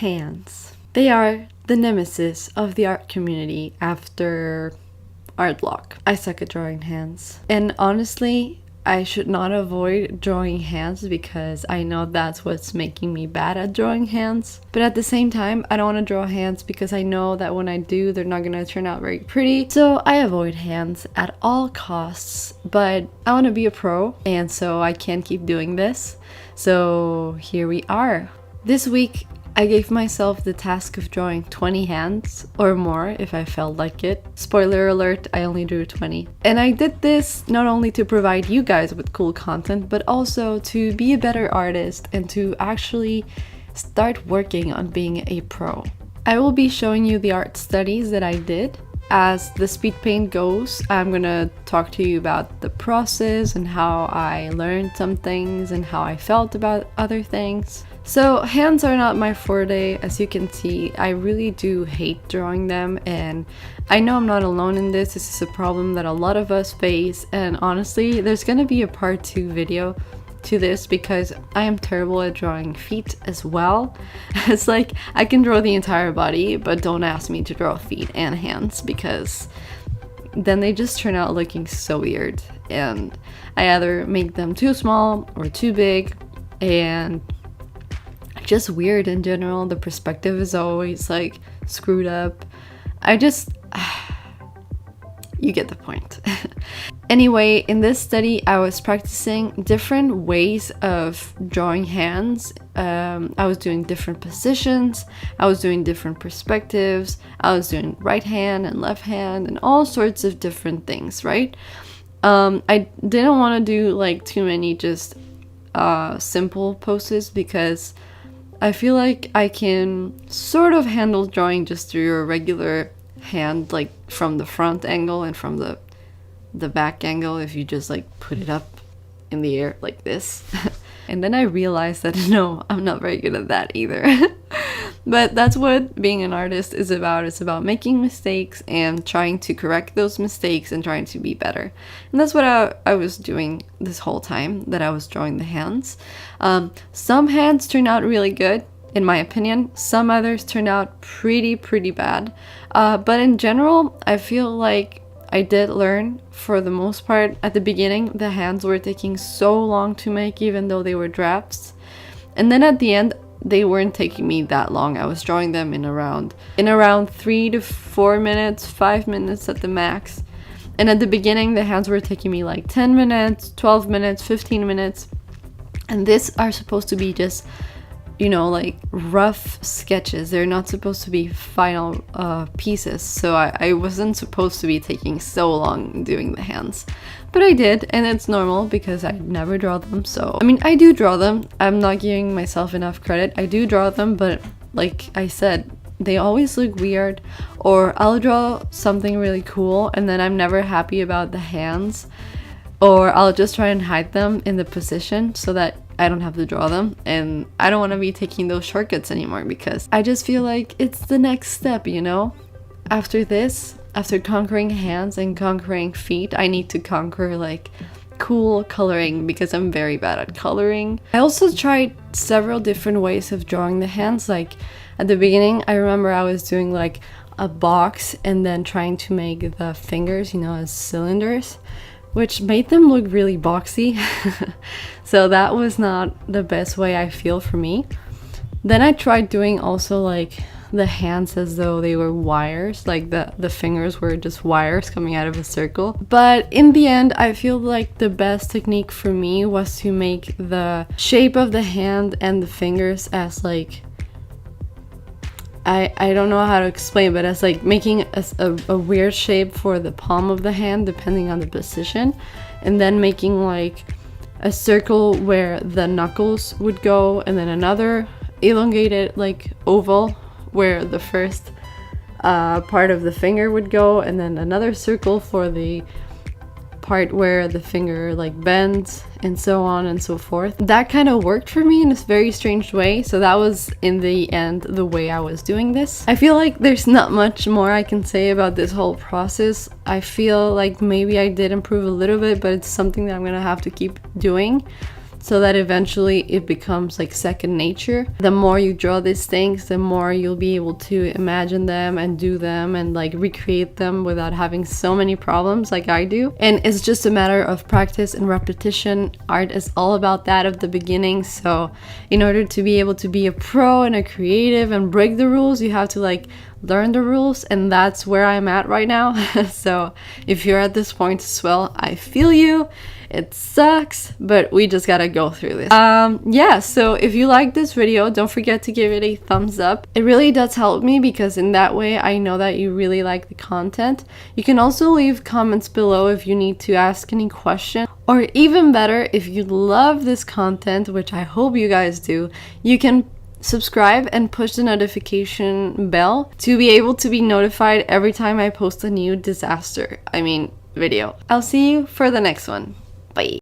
Hands. They are the nemesis of the art community after art block. I suck at drawing hands. And honestly, I should not avoid drawing hands because I know that's what's making me bad at drawing hands. But at the same time, I don't want to draw hands because I know that when I do, they're not going to turn out very pretty. So I avoid hands at all costs. But I want to be a pro, and so I can't keep doing this. So here we are. This week, I gave myself the task of drawing 20 hands or more if I felt like it. Spoiler alert, I only drew 20. And I did this not only to provide you guys with cool content, but also to be a better artist and to actually start working on being a pro. I will be showing you the art studies that I did. As the speed paint goes, I'm gonna talk to you about the process and how I learned some things and how I felt about other things. So hands are not my forte, as you can see. I really do hate drawing them, and I know I'm not alone in this. This is a problem that a lot of us face, and honestly, there's gonna be a part 2 video to this because I am terrible at drawing feet as well. It's like I can draw the entire body, but don't ask me to draw feet and hands because then they just turn out looking so weird, and I either make them too small or too big, and just weird in general. The perspective is always like screwed up. You get the point. Anyway, in this study, I was practicing different ways of drawing hands. I was doing different positions. I was doing different perspectives. I was doing right hand and left hand and all sorts of different things, right? I didn't want to do like too many just simple poses because I feel like I can sort of handle drawing just through a regular hand, like from the front angle and from the back angle if you just like put it up in the air like this. And then I realized that no, I'm not very good at that either. But that's what being an artist is about. It's about making mistakes and trying to correct those mistakes and trying to be better. And that's what I was doing this whole time that I was drawing the hands. Some hands turned out really good, in my opinion. Some others turned out pretty bad. But in general, I feel like I did learn for the most part. At the beginning, the hands were taking so long to make, even though they were drafts. And then at the end, they weren't taking me that long. I was drawing them in around 3 to 4 minutes, 5 minutes at the max. And at the beginning, the hands were taking me like 10 minutes, 12 minutes, 15 minutes. And these are supposed to be just, you know, like rough sketches. They're not supposed to be final pieces. So I wasn't supposed to be taking so long doing the hands. But I did, and it's normal because I never draw them. So, I mean, I do draw them. I'm not giving myself enough credit. I do draw them, but like I said, they always look weird, or I'll draw something really cool and then I'm never happy about the hands, or I'll just try and hide them in the position so that I don't have to draw them. And I don't want to be taking those shortcuts anymore because I just feel like it's the next step, you know? After this, after conquering hands and conquering feet, I need to conquer like cool coloring because I'm very bad at coloring. I also tried several different ways of drawing the hands. Like at the beginning, I remember I was doing like a box and then trying to make the fingers, you know, as cylinders, which made them look really boxy. So that was not the best way I feel for me. Then I tried doing also like the hands as though they were wires, like the fingers were just wires coming out of a circle. But in the end, I feel like the best technique for me was to make the shape of the hand and the fingers as like, I don't know how to explain, but as like making a weird shape for the palm of the hand depending on the position, and then making like a circle where the knuckles would go, and then another elongated like oval where the first part of the finger would go, and then another circle for the part where the finger like bends, and so on and so forth. That kind of worked for me in this very strange way, so that was in the end the way I was doing this. I feel like there's not much more I can say about this whole process. I feel like maybe I did improve a little bit, but it's something that I'm gonna have to keep doing. so that eventually it becomes like second nature. The more you draw these things, the more you'll be able to imagine them and do them and like recreate them without having so many problems like I do. And it's just a matter of practice and repetition. Art is all about that at the beginning. So in order to be able to be a pro and a creative and break the rules, you have to like learn the rules, and that's where I'm at right now. So if you're at this point as well, I feel you. It sucks, but we just gotta go through this. Yeah, so if you like this video, don't forget to give it a thumbs up. It really does help me, because in that way I know that you really like the content. You can also leave comments below if you need to ask any question, or even better, if you love this content, which I hope you guys do, you can subscribe and push the notification bell to be able to be notified every time I post a new video. I'll see you for the next one. Bye.